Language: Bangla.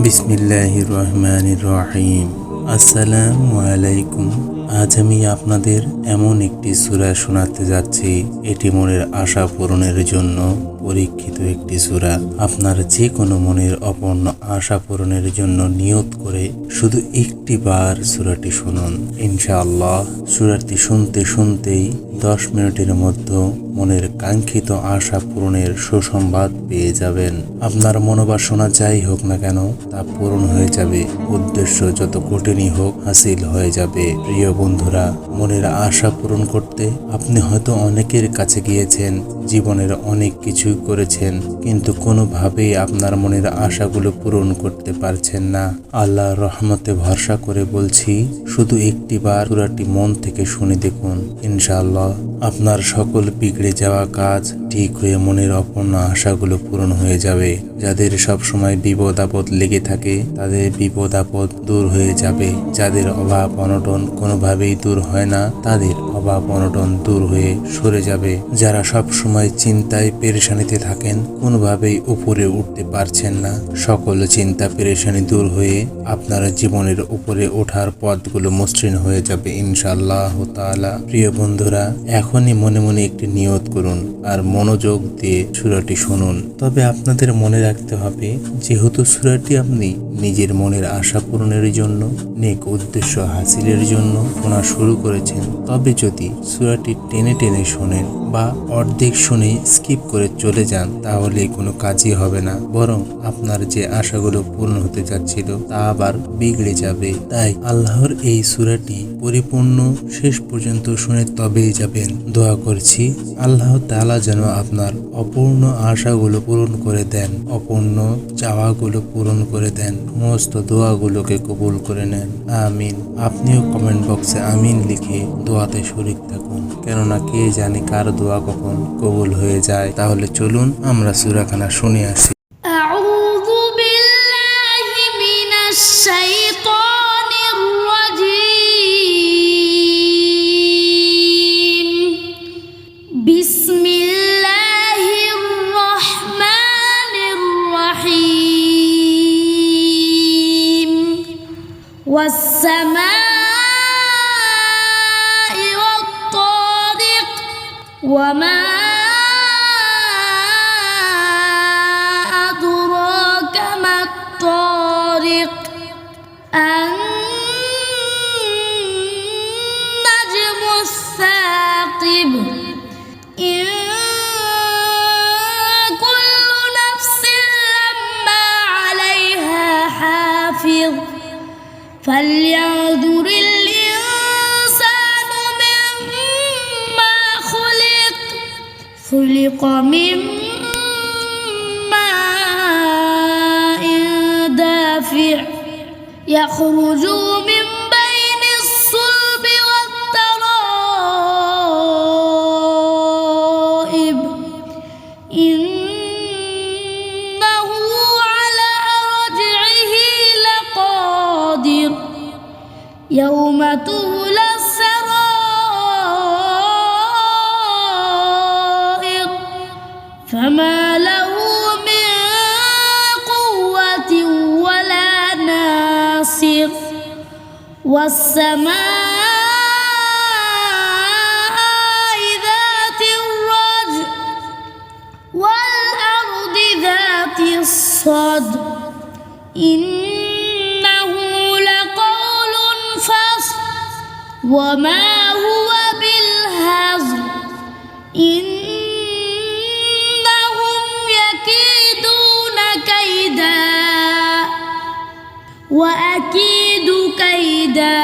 বিসমিল্লাহির রহমানির রহিম। আসসালামু আলাইকুম। আজ আমি আপনাদের এমন একটি সূরা শোনাতে যাচ্ছি, এটি মনের আশা পূরণের জন্য পরীক্ষিত একটি সূরা। আপনার যে কোনো মনের অপূর্ণ আশা পূরণের জন্য নিয়ত করে শুধু একটি বার সূরাটি শুনুন। ইনশাআল্লাহ সূরাটি শুনতে শুনতেই 10 মিনিটের মধ্যে মনের কাঙ্ক্ষিত আশা পূরণের সুসংবাদ পেয়ে যাবেন। আপনার মনোবাসনা যাই হোক না কেন তা পূরণ হয়ে যাবে। উদ্দেশ্য যত কঠিনই হোক হাসিল হয়ে যাবে। প্রিয় বন্ধুরা, মনের আশা পূরণ করতে আপনি হয়তো অনেকের কাছে গিয়েছেন, জীবনের অনেক কিছু করেছেন, কিন্তু কোনোভাবেই আপনার মনের আশাগুলো পূরণ করতে পারছেন না। আল্লাহর রহমতে ভরসা করে বলছি, শুধু একটি বার সূরাটি মন থেকে শুনে দেখুন। ইনশাআল্লাহ আপনার সকল বিগড়ে যাওয়া কাজ ঠিক হয়ে মনের অপূর্ণ আশাগুলো পূরণ হয়ে যাবে। যাদের সবসময় বিপদ আপদ লেগে থাকে তাদের বিপদ আপদ দূর হয়ে যাবে। যাদের অভাব অনটন কোনোভাবেই দূর হয় না তাদের অভাব অনটন দূর হয়ে সরে যাবে। যারা সবসময় চিন্তায় পেরেশানিতে থাকেন, কোনোভাবেই উপরে উঠতে পারছেন না, সকল চিন্তা পেরেশানি দূর হয়ে আপনার জীবনের উপরে ওঠার পথগুলো মসৃণ হয়ে যাবে ইনশাআল্লাহ তাআলা। প্রিয় বন্ধুরা, এখনই মনে মনে একটি নিয়ত করুন আর মনোযোগ দিয়ে সূরাটি শুনুন। তবে আপনাদের মনে রাখতে হবে, যেহেতু সূরাটি আপনি নিজের মনের আশা পূরণের জন্য, নেক উদ্দেশ্য হাসিলের জন্য শোনা শুরু করেছেন, তবে যদি সূরাটি টেনে টেনে শোনেন বা অর্ধেক শুনে স্কিপ করে চলে যান তাহলে কোনো কাজই হবে না, বরং আপনার যে আশাগুলো পূর্ণ হতে যাচ্ছিল তা আবার বিগড়ে যাবে। তাই আল্লাহর এই সূরাটি পরিপূর্ণ শেষ পর্যন্ত শুনে তবেই যাবেন। দোয়া করছি আল্লাহ তাআলা যেন আপনার অপূর্ণ আশাগুলো পূরণ করে দেন, অপূর্ণ চাওয়াগুলো পূরণ করে দেন, সমস্ত দোয়াগুলোকে কবুল করে নেন। আমিন। আপনিও কমেন্ট বক্সে আমিন লিখে দোয়াতে শরীক থাকুন, কেননা কে জানে কার দোয়া কখন কবুল হয়ে যায়। তাহলে চলুন আমরা সূরাখানা শুনে আসি। আউযু বিল্লাহি মিনাশ শাইতানির রাজীম। বিসমিল্লাহির রহমানির রহিম। ওয়াস-সামাই ওয়াত-তারিক ওয়ামা আদরাকা মাত-তারিক। আন-নাজমুস-সাকিব। ইন কুল্লু নাফসিন লাম্মা আলাইহা হাফিজ। ফালইয়ানজুরিল ইনসানু মিম্মা খুলিক। খুলিকা মিন মাইন দাফি'আ ইয়াখরুজু মিন বাইনিস সুলবি ওয়াত-তারাইব। ইন্নাহু আলা রাজ'iহি লাকাদির। ইয়াওমা তুবলাস সারাইর। ফামা লাহু মিন কুওয়াতিন ওয়ালা নাসির। ওয়াস-সামাই যাতির রাজ' ওয়াল-আরদি যাতিস সাদʼ। ইন্নাহু লাকাওলুন ফাসল ওয়ামা হুয়া বিল-হাযল। ইন্নাহুম ইয়াকিদুনা কাইদা ওয়া আকিদু কাইদা।